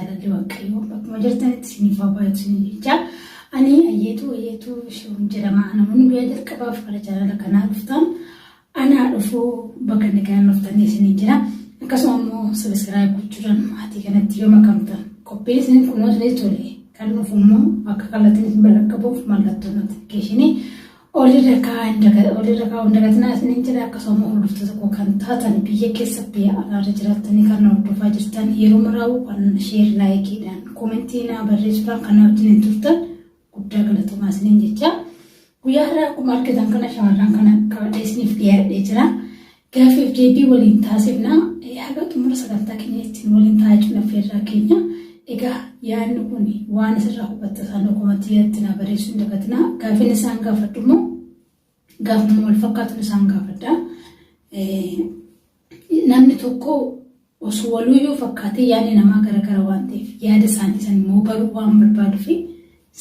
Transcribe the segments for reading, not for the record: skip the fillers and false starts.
jaalalli waaqayyoo bakkuma jirtanitti isiniif haa baay'atu isiniin jecha. Ani ayyeetuu shiroon jedhama. Namoonni guyyaa jalqabaaf kana jaalala kanaa dhuftan anaa dhufuu bakka nagaan dhuftanii isiniin jira. Akkasuma immoo sabiskiraayib gochuudhaan maatii kanatti yoo makamtan qophiin isin kun illee tole kan dhufu immoo akka kallattiin isin bira qabuuf mallattoo notifikashinii olirra kaa'uun dagatinaa isiniin jira. Akkasuma hordoftoota koo kan taatan biyya keessa biyya alaarra jiraatanii kan hordofaa jirtan yeroo maraa'u kan sheer laayikiidhaan koomentii naa barreessuudhaan kan wajjin turtan guddaa galatoomaa isiniin jecha. Guyyaa har'aa akkuma argitan kana shamarran kana qabadhee isiniif dhiyaadhee jira. Gaafiif deebii waliin taasifna. Haga xumura sagantaa keenya ittiin waliin taa'achuun affeerraa keenya. Egaa yaadni kun waan asirraa hubatta isaan okomatti yaatti na barreessuu hin dagatinaa. Gaaffiin isaan gaafadhu immoo gaafuma wal fakkaatuun isaan gaafadha. Namni tokko osoo waluuyyuu fakkaatee yaadni namaa garagara waan ta'eef yaada isaanii san immoo baruu waan barbaaduu fi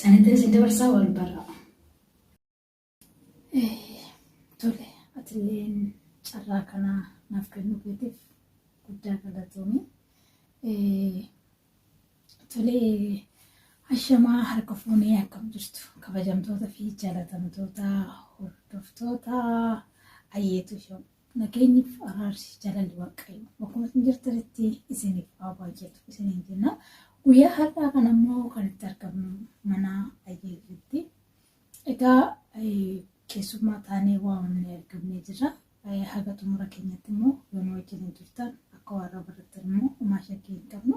sanatti isin dabarsaa wal baraa. Tole atilleen carraa kanaa naaf kennuu keetiif guddaa galatoomi. Tole ashamaa harka fuunee akkam jirtu kabajamtoota fi jaalatamtoota hordoftoota ayyeetuu shoo nageenyiif araarsi jaalalli waaqayyo bakkuma isin jirtanitti isiniif haa baay'atu isiniin jenna. Guyyaa har'aa kana immoo kan itti argamu mana ayyeetuutti. Egaa keessummaa taanee waamamnee argamnee jirra. Haga xumura keenyatti immoo yoo nu wajjin turtan akka warra barattan immoo homaa shakkii hin qabnu.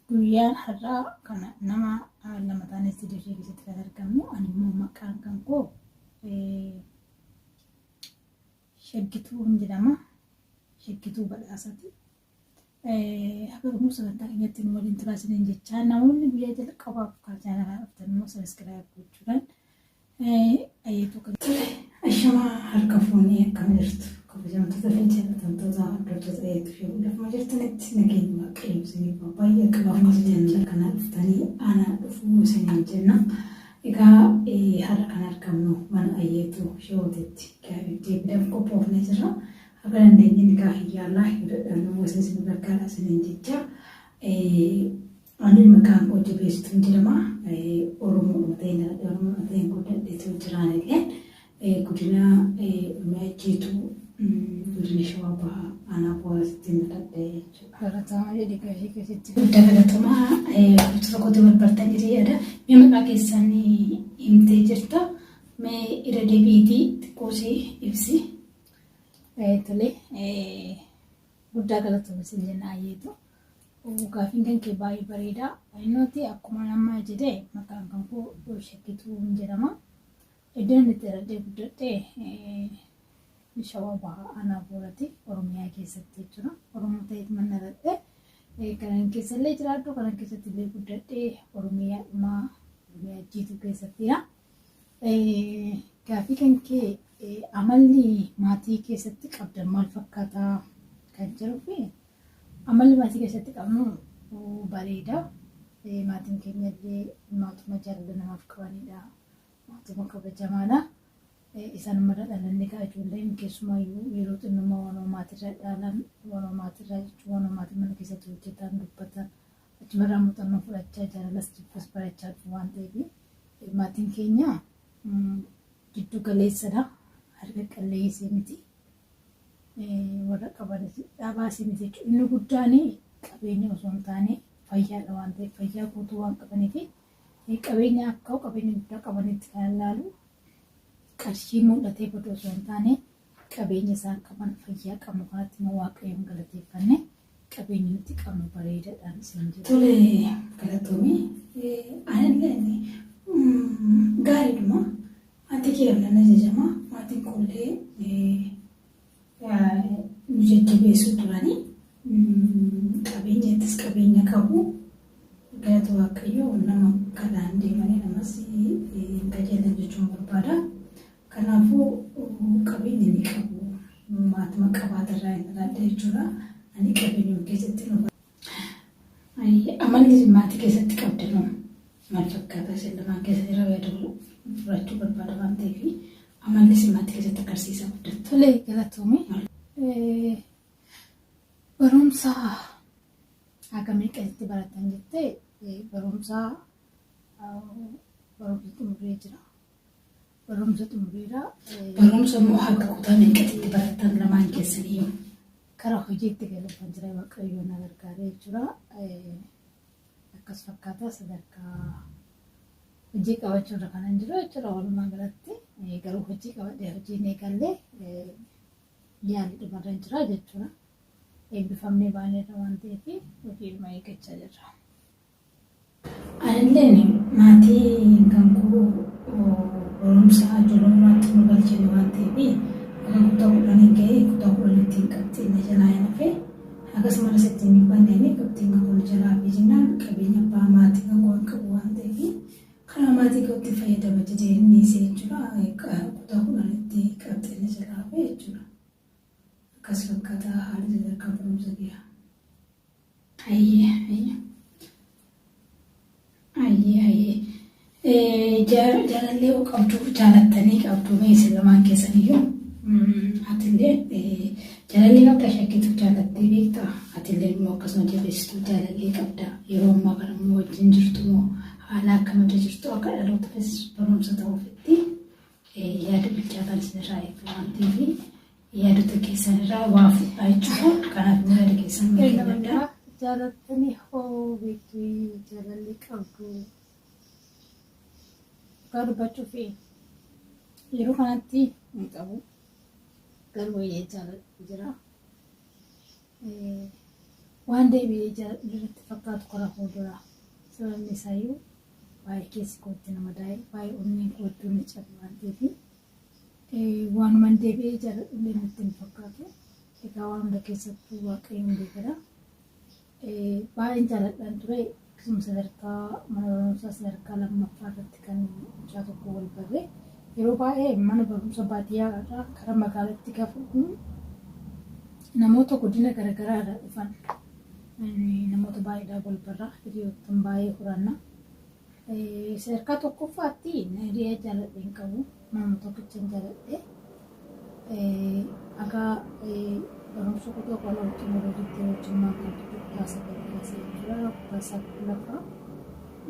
Guyyaan har'aa kana nama lama taanee istiidiyoo keessatti kan argamu. Ani immoo maqaan kan koo Shaggituu jedhama. Shaggituu Badhaasaati. Haga xumura sagantaa keenyatti nu waliin turaa isiniin jecha. Namoonni guyyaa jalqabaaf kan jaalalaa dhuftan immoo sabiskiraayib gochuudhaan ayyeetuu kan ashamaa harka fuunee akkam jirtu kabajamtoota fi jaalatamtoota hordoftoota ayyeetuu fi lafuma jirtanitti nageenya waaqayyoo isiniif haa baay'atu. Qabaaf jaalala kanaa dhuftanii aanaa dhufuu isiniin jenna. Egaa har'a kan argamnu mana ayyeetuu shootitti gaafiif deebiidhaaf qophoofnee jirra. Haga dandeenye gaafii yaalaa hidhadhaan isin gargaara isiniin jecha. Ani maqaan koo Jabeessituu jedhama. Oromoo ta'een guddadheetu jiraan illee guddina mi'aajjiituu godina Shawaa Bahaa aanaa Boorasitti mul'adhe jechuudha. Galatamaa jedhee gaafii keessatti guddaa galatamaa hojii tokkotti wal bartan jedhee yaada. Mee maqaa keessan himtee jirta. Mee irra deebiitii xiqqoosii ibsi. Tole guddaa galatamaa isin jenna ayyeetu. Gaafiin kan kee baay'ee bareeda. Inni akkuma nama jedhee maqaan kan koo Shaggituu jedhama. Iddoon itti dhaladhee guddadhee Shawaa Bahaa aanaa Boorati Oromiyaa keessatti jechuudha. Oromoo ta'eet manna dhaladhee kanan keessallee jiraadhu kanan keessatti illee guddadhee Oromiyaa dhumaa mi'aajjiituu keessattidha. Gaafii kan kee amalli maatii keessatti qabdan maal fakkaataa kan jiruu fi amalli maatii keessatti qabnu bareeda. Maatiin keenya illee maatuma jaalala namaaf qabanidha. Maatuma kabajamaadha. Isaan mara dhalannee kaa ijoolleen keessumayyuu yeroo xinnummaa waan maatirraa dhaalan waan maatirraa jechuun waan maatii mana keessatti hojjetan dubbatan achumarraa muuxannoo fudhachaa jaalalas jibbas barachaa jiru waan ta'eef maatiin keenya giddu galeessadha. Harka qalleessee miti. Warra qabanis dhaabaasii miti jechuudha. Inni guddaan qabeenya osoo hin taane fayyaadha waan ta'eef fayyaa guutuu waan qabaniif qabeenya akka qabeenya guddaa qabanitti kan ilaalu qarshii mul'atee baduu osoo hin taane qabeenya isaan qaban fayyaa qabu kanatti immoo waaqayyoon galateeffanne qabeenya nuti qabnu bareedaadhaan isin jiru. Tole galatoomii anillee gaariidhuma maatii keenya jajjama maatiin kunillee nu jajjabeessuu turanii qabeenyattis qabeenya qabu galata waaqayyoo nama kanaan deemanii namas qajeelan jechuun barbaada. Kanaafuu qabeenya ni qabu maatuma qabaatarraa hin dhaladhe jechuudha. Ani qabeenya keessatti amalli maatii keessatti qabdanu maal fakkaata isin lamaan keessa yeroo yaadu fudhachuu barbaada waan ta'eef amalli maatii keessatti agarsiisa guddaa. Tole galatoomii barumsa haga meeqatti baratan jettee barumsa xumuree jira. Barumsa xumureera. Barumsa immoo haga kutaa meeqatti baratan lamaan keessanii? Karaa hojiitti galuufan jira Waaqayyoon na gargaaree jechuudha. Akkas fakkaata sadarkaa hojii qabachuurra kanan jiru jechuudha walumaa galatti. Garuu hojii qabadhee hojiin eegallee yaalii dhumarra jira jechuudha. Eebbifamnee baaneerra waan ta'eef hojiidhuma eeggachaa jirra. Anillee maatii kan barumsa ijoollummaatti nu galchine waan ta'eef kutaa kudhanii gahee kutaa kudhanitti hin qabxiin jalaa hin hafe akkasumas ittiin hin banneen qabxiin kan kun jalaa fi jennaan qabeenya abbaa maatii kan waan qabu waan ta'eef karaa maatii kootti fayyadama jedhee inni jechuudha. Kutaa kudhanitti qabxiin jalaa hafe jechuudha. Akkas fakkaata haala sadarkaa barumsa gahaa. Jaalallee qabdu jaalattanii qabdu meeshaa lamaan keessaniyyuu atillee jaalallee qabda shakkitu jaalattee beektaa atillee immoo akkasuma jabeessitu jaalallee qabda yeroo ammaa kana immoo wajjin jirtu immoo haala akkamirra jirtu akka dhalootaafis barumsa ta'uufitti yaada bilchaataan isinirraa eegdu waan ta'eef yaadota keessanirraa waa fudhaa jechuudha. Kanaaf yaada keessan miidhagina jaalattanii hoo beektu jaalallee qabdu. Kaa dubbachuuf yeroo kanatti hin qabu. Garuu baay'ee jaalladhu jira. Waan deebi'ee jaalladhu fakkaatu karaa fuulduraa. Sababni isaayyuu baay'ee keessi kootti nama daa'e baay'ee onneen kootti ni cabu waan ta'eef waanumaan deebi'ee jaalladhu illee natti hin fakkaatu. Egaa waan hunda keessattuu Waaqayyoon beekadha. Baay'een jaalladhaan ture. Sadarkaa mana barumsaa sadarkaa lammaffaa irratti kan mucaa tokko wal barree yeroo baay'ee mana barumsa baadiyyaa irraa karaa magaalaatti gaafa namoota godina garaagaraa irraa dhufan namoota baay'eedhaan wal barraa hiriyoottan baay'ee furaanna. Sadarkaa tokkoffaatti hiriyaa jaalladhee hin qabu nama tokkicha hin jaalladhee akka barumsa kutaa qola xumuruu jettee wajjummaa kan lafa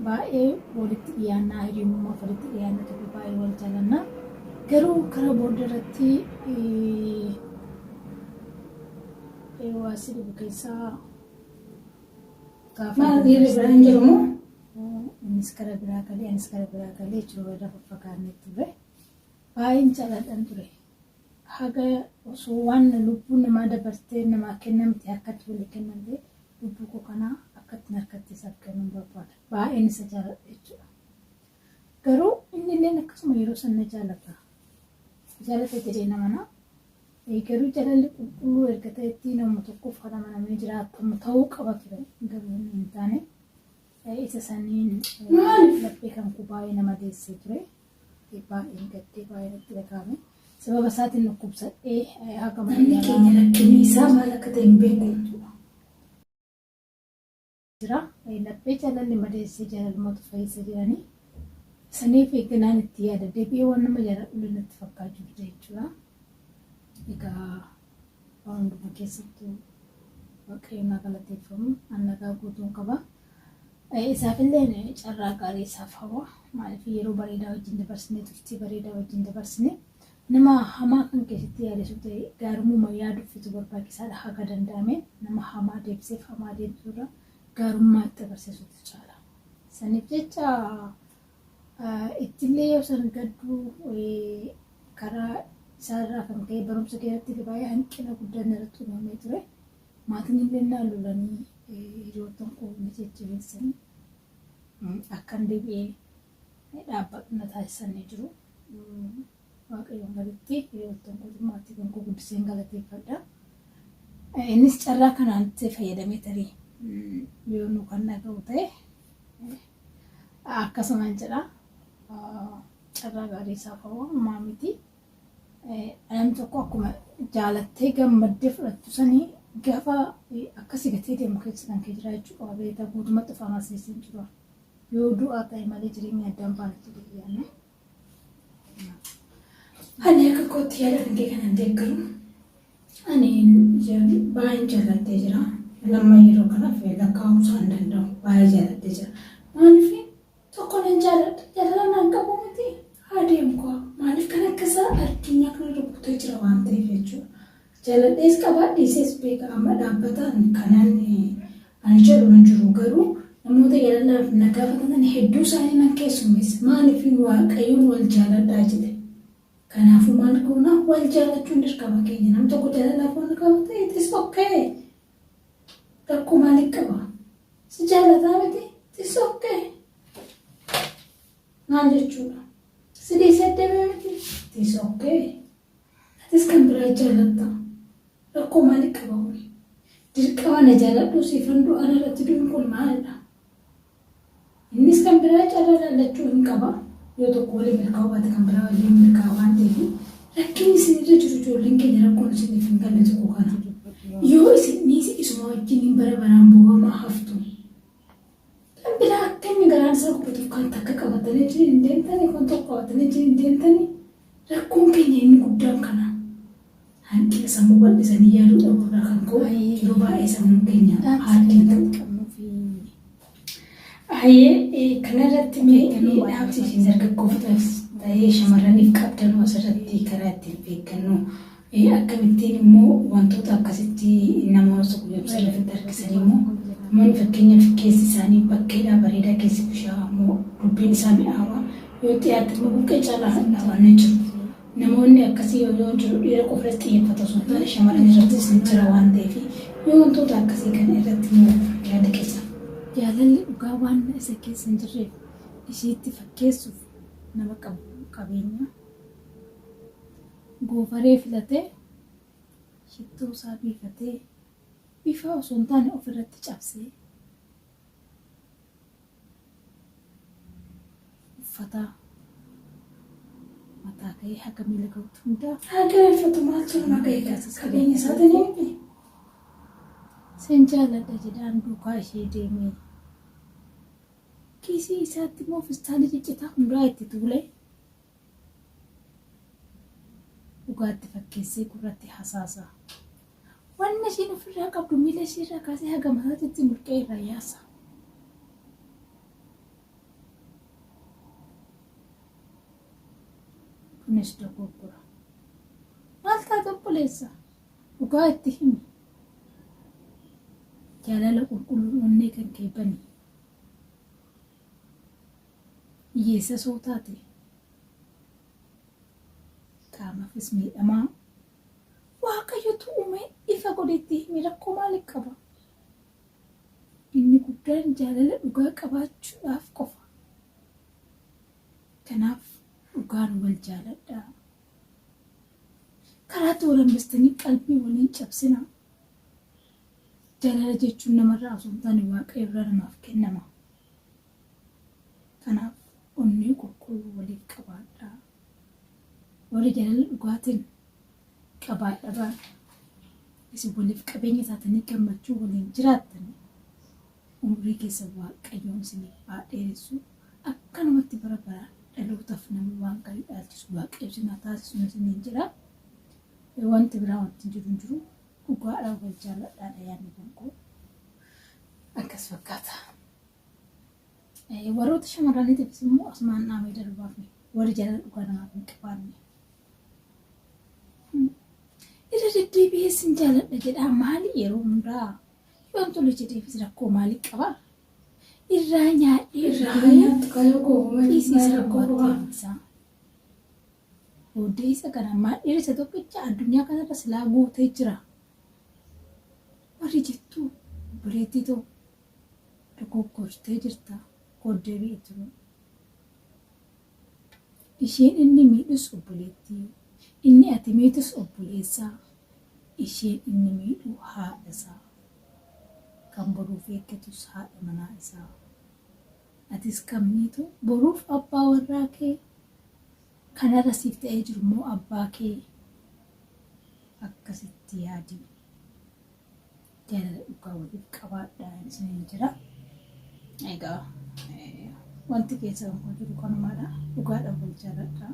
baay'ee walitti dhiyaannaa hiriyummaa walitti dhiyaannaa tokko baay'ee wal jaalannaa garuu karaa booda irratti waasi dhibu keessaa gaafa biraan jirumoo innis karaa biraa galee anis karaa biraa galee jechuudha irraa faffakaannee ture baay'een jaalladhan ture. Haga osoo waan lubbuun namaa dabartee namaa kennamte harkatti walii kennamte lubbuu koo kanaa akkatti harkatti isaaf kennuun barbaada. Baay'een isa jaalladha jechuudha. Garuu inni illee akkasuma yeroo sana jaallata. Jaallata jedhee namanaa. Garuu jaalalli qulqulluu erga ta'etti nama tokkoof kan amanamee jiraatamu ta'uu qaba ture. Garuu hin taane isa saniin laphee kan koo baay'ee nama deessee ture. Baay'een gaddee baay'ee itti dhagaame. Sababa isaatiin dhukkubsadhee haga namni keenya rakkinni isaa maal akka ta'e hin beeku jira. Laphee jaalalli madeessee jaalalmoota fayyisa jiranii saniif eegganaan itti yaada deebi'ee waan nama jaaladhu natti fakkaachuu jira jechuudha. Egaa waan hundumaa keessattuu Waaqayyoon haa galateeffamu annagaa guutuun qaba. Isaafillee carraa gaarii isaaf hawa maaliif yeroo bareedaa wajjin dabarsine turtii bareedaa wajjin dabarsine nama hamaa kan keessatti yaadessu ta'e gaarummaa yaaduufitu barbaachisaadha haga danda'ame nama hamaa deebseef hamaa deebisuudha gaarummaa itti agarsiisutu caala. Saniif jecha ittillee yoo san gadduu karaa isaarraa kan ka'e barumsa keessatti baay'ee hanqina guddaan irratti uumamee ture. Maatiin illee naalolanii hiriyoottan koo jajjabeessanii akkan deebi'ee dhaabbatu na taasisanii jiru. Waaqayyoon gaditti hiriyoottan koo maatii kan koo guddiseen galateeffadha. Innis carraa kanaan itti fayyadamee tarii yoo nu kan dhaga'u ta'e akkasumaan jedha carraa gaarii isaaf hawa maamiti. Namni tokko akkuma jaalattee gammaddee fudhattu sanii gaafa akkasii gatee deemu keessa kan kee jira jechuudha. Beektaa guutummaatti afaan asiisin jiru. Yoo du'aa ta'e malee jireenya addaan baanatti deebi'anne. Ani akka kootti yaada kan kee kanan deeggaru. Ani baay'een jaalladhee jira. Lama yeroo kanaaf lakkaa'umsa hin danda'u. Baay'ee jaaladhee jira. Maaliif tokko nan jaaladha. Jaalala naan qabu miti. Adeemu koo maaliif kan akkasaa addunyaa kana rukkutee jira waan ta'eef jechuudha. Jaaladhees qabaadhiisees beeka amma dhaabbataan kanaan ani jedhu hin jiru garuu namoota jaalalaaf na gaafatan hedduu isaanii nan keessummeessa. Maaliif waaqayyoon wal jaaladhaa jedhe. Kanaafuu maal goona wal jaalachuun dirqama keenya. Namni tokko jaalalaaf waan qabate itis okkee. Rakkoo maaliif qaba? Si jaalataa miti itis okkee. Maal jechuudha? Si dhiisaddeebee miti itis okkee. Atis kan biraa jaalatta. Rakkoo maaliif qaba kuni? Dirqama na jaaladhu siifan du'aan irratti du'uun kun maalidha? Innis kan biraa jaalallachuu hin qaba. Yoo tokko waliin milkaa'uu baate kan biraa waliin milkaa'uu waan ta'eef rakkinni isinirra jiru ijoolleen keenya rakkoon isiniif hin galle tokko kana. Yoo isinis isuma wajjin hin bara baraan boobamaa haftu. Kan biraa akka inni garaan isaa gubbatuuf kan takka qabatanii jiru hin deemtanii kan tokko qabatanii jiru hin deemtanii rakkoon keenya inni guddaan kana. Hanqina sammuu bal'isanii yaaduu dhabuurraa kan ka'u yeroo baay'ee sammuun keenya haadhiin ta'u. Kanarratti dhaabsi isheen dargaggootaaf ta'ee shamarraniif qabdanuu asirratti karaa ittiin beekannu akkamittiin immoo wantoota akkasitti namoota tokko ibsa lafatti harkisanii immoo namoonni fakkeenyaaf keessi isaanii bakkeedhaa bareedaa keessi bishaan immoo dubbiin isaa mi'aawaa yoo xiyyaatti immoo buqqee caalaa dhaabannee jiru. Namoonni akkasii yoo jiru dhiira qofa irratti xiyyeeffatu osoo hin taane shamarran irrattis ni jira waan ta'eef yoo wantoota akkasii kana irratti immoo yaada keessa. Jaalalli dhugaa waan isa keessa hin jirreef isheetti fakkeessuuf nama qabeenya goofaree filatee shittoo isaa biifatee bifa osoo hin taane ofirratti cabsee uffata mataa ka'ee haga miila ga'utti hundaa Haga uffatu maaltu nama ga'ee qabeenya isaanii Sen jaaladha jedhaan duukaa ishee deemee kiisii isaatti immoo fistaanii ciccitaa hundaa itti tuulee dhugaatti fakkeessee gurratti hasaasa. Wanni ishiin ofirraa qabdu miila isheerraa kaasee haga mataatti mulqee irraa yaasa. Kunis dogoggora. Maal taate obboleessa? Dhugaa itti himi. Jaalala qulqulluun onnee kan keebani. Hiyyeessa soo taate qaamaafis miidhamaa waaqayyotu uume ifa godhetti himi rakkoo maaliif qaba? Inni guddaan jaalala dhugaa qabaachuudhaaf qofa. Kanaaf dhugaan wal jaaladhaa. Karaatti wal hambistanii qalbii waliin cabsina. Jaalala jechuun namarraa osoo hin taane waaqayyo irraa namaaf kennama. Kanaaf onnee qulqulluu waliif qabaadhaa. Warri jaalala dhugaatiin qabaadhaa. Isin waliif qabeenya isaatanii gammachuu waliin jiraattanii umurii keessa waaqayyoon isiniif dheeressu akkanumatti bara baraan dhalootaaf namni waan gaarii dhaalchisu waaqayyo isin haa taasisu isiniin jira. Wanti biraa wanti jiru dhugaadhaan wal jaaladhaadha yaadni kun akkas fakkaata. Warroota shamarraniitiifis immoo asumaan dhaamee darbaafne warri jaalala dhugaa namaaf hin qabaanne. Irra deddeebi'ee sin jaaladha jedhaa maali yeroo hundaa yoon tole jedheefis rakkoo maalii qabaa? Irraa nyaadhee irraa nyaattu kalaqoo dhiisiisa rakkoo Booddee isa kana maadhee isa tokkicha addunyaa kanarra silaa guutee jira. Warri jettuu obboleettii ta'u dogoggortee jirta kooddee bi'eetu. Isheen inni miidhus obboleettii, inni ati miidhus obboleessaa, isheen inni miidhu haadha isaa. Kan boruuf eeggatus haadha manaa isaa. Atis kan miidhu boruuf abbaa warraa kee. Kanarra siif ta'ee jiru immoo abbaa kee akkasitti yaadi. Jaalala dhugaa waliif qabaadhaa isiniin jira. Egaa wanti keessa kan jiru kanumaadha. Dhugaadhaan wal jaaladhaa.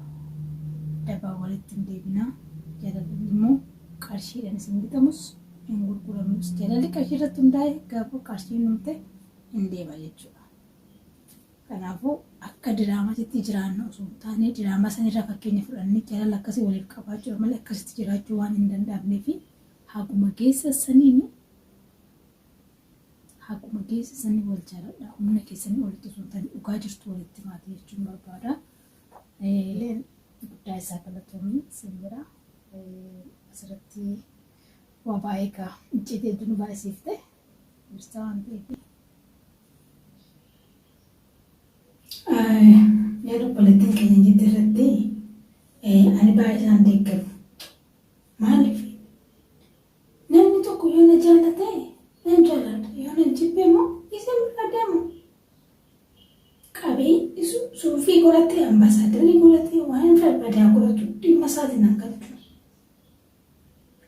Dabaa walitti hin deebinaa. Jaalalli immoo qarshiidhaan isin bitamus hin gurguramus. Jaalalli qarshii irratti hundaa'e gaafa qarshiin dhumte hin deema jechuudha. Kanaafuu akka diraamaatti jiraannu osoo hin taane diraamaa sanirraa fakkeenya fudhannee jaalala akkasii waliif qabaachuu malee akkasitti jiraachuu waan hin danda'amnee fi haguma geessa sanii wal jaaladha. Humna keessanii walitti osoo hin taane dhugaa jirtu walitti maatii jechuun barbaada. Guddaa isaa galatoomii simbira asirratti waa baay'ee kaa icciitee dunu baay'isiifte jirta waan ta'eef. Yaada obboleettiin keenya jette irratti ani baay'ee isaan deeggaru. Maaliif namni tokko yoo na jaalate nan jaalladha, yoo na jibbe immoo isin bira deemu. Qabee isu suufii godhatee ambaasaadarii godhatee waan barbaadaa godhatu dhimma isaatiin hanqatu.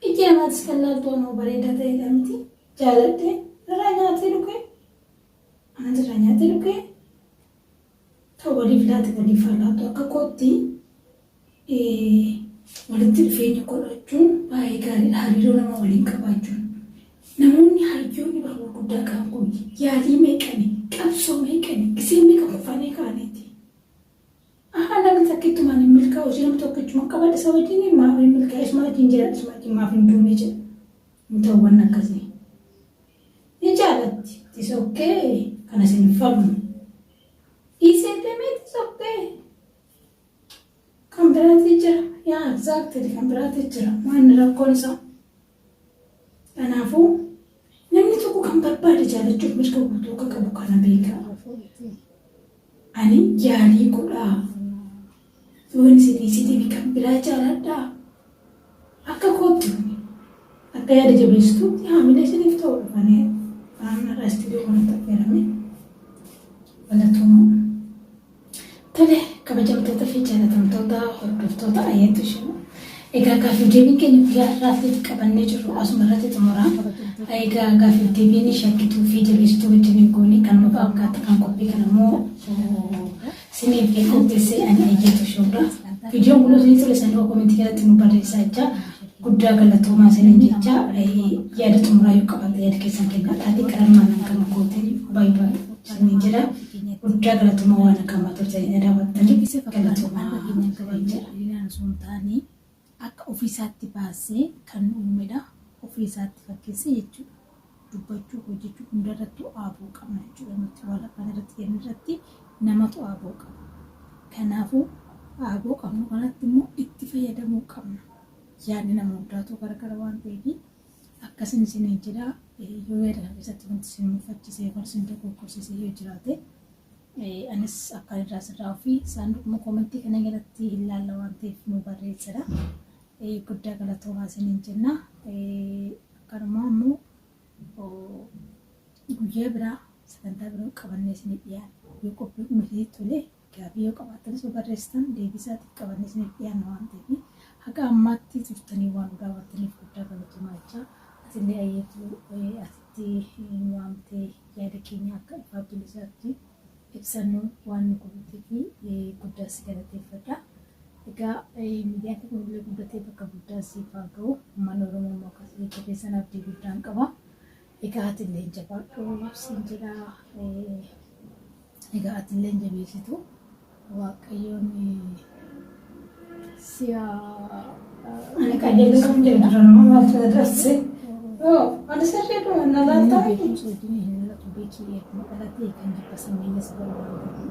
Ijji namaatis kan laaltu waan bareedaa ta'edha miti. Jaaladhee irraa nyaatee dhugee anas irraa nyaatee dhugee ta'u waliif laata waliif laatu akka kootti walitti dhufeenya godhachuun baay'ee gaariidha. Hariiroo nama waliin qabaachuun namoonni hayyoonni baay'ee guddaa qaban kun yaalii meeqanii qabsoo meeqanii gisee meeqa kufaanii kaaniiti. Namni takkittumaan hin milkaa'u ishee namni tokkichuma qabadha isa wajjin maaf hin milkaa'e isuma wajjin jiraadha isuma wajjin maaf hin duune jedha. Hin ta'uwwan akkasii. Ni jaalatti tisokkee kana isin falmu. Isee deemeeti sokkee kan biraatti jira. Yaa exactly kan biraatti jira. Waan rakkoon isaa. Kanaafuu namni tokko kan barbaade jaalachuuf mirga guutuu akka qabu kana beekaa. Ani yaalii godhaa. Yoon sitii kan biraa jaaladhaa. Akka kootti akka yaada jabeessitu haamilee isiniif ta'u dhufanii aannan istiidiyoo kanatti affeerame. Walatumaa. Tole kabajamtoota fi jaalatamtoota hordoftoota ayyaatu ishee. Egaa gaaffii deebiin keenya guyyaa irraatti qabannee jirru asuma irratti xumura. Egaa gaaffii deebiin shakkituu fi jabeessituu wajjin goonee kan nu fakkaata kan qophii kana immoo siniif qopheessee ani ayyaatu isheedha. Viidiyoon kun isin ture sanii koomentii jalatti nu barreessaa jecha guddaa galatoomaa isiniin jecha yaada xumuraa yoo qabaate yaada keessan kennaadhaati qararmaan kan gooteen baay'ee isiniin jedha. Guddaa galatoomaa waan akka maatortanii daawwattaniif galatoomaa taanii akka ofiisaatti baasee kan uumedha. Ofiisaatti fakkeessee jechuudha. Dubbachuu hojjechuu hundarratti aaboo qabna jechuudha. Nuti waan afaan irratti kennu irratti namatu aaboo qaba. Kanaafuu aaboo qabnu kanatti immoo itti fayyadamuu qabna. Yaadni nama hundaatu garagara waan ta'eef akkasiin isiniin jedha. Yoo yaada kana keessatti wanti isin mufachiisee yookaan isin dogoggorsiisee yoo jiraate anis akka irraa sirraa fi saanduquma koomentii kana jalatti hin laalla waan ta'eef nu barreessadha. Guddaa galatoomaa isiniin jenna. Akkanumaa immoo guyyaa biraa sagantaa biroo qabannee isiniif dhiyaanna. Yoo qophii dhuunfee tolee gaaffii yoo qabaattanis yoo barreessitan deebisaatiif qabannee isiniif dhiyaanna waan ta'eef haga ammaatti turtanii waan daawwattaniif guddaa galatoomaa jecha asillee ayyeetu asitti waamtee yaada keenya akka ifaaf bilisaatti ibsannu waan nu godhatee fi guddaas galateeffadha. Egaa miidiyaan kunillee guddatee bakka guddaa siif haa ga'u. Uummanni Oromoo immoo akkasii jabeessan abdii guddaan qaba. Egaa atillee jabaadhu siin jedha. Egaa atillee jabeessitu Waaqayyoon si'a ani qajeelcha kan jedhu nama maaltu dadarse. Ani sirriidha na laaltaa. Beekumsa wajjin hin mul'atu beekii eeguma dhalatee kan jibbasan miila si barbaadu.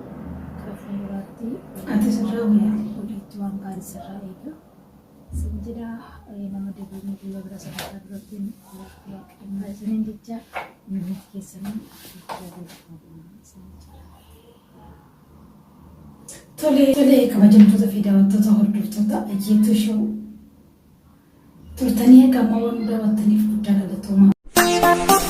Kafuuraatti Ati sirraa wayyaa. hojjetti waan gaarii sirraa eega. Siin jedha nama deebiin guyyaa bira sadarkaa duratti Waaqayyoon isiniin jecha nuti keessanii Tole kabajamtoota fi daawwattoota hordoftoota ayyeetu ishee turtanii eegamaa waan daawwattaniif guddaa galatoomaa.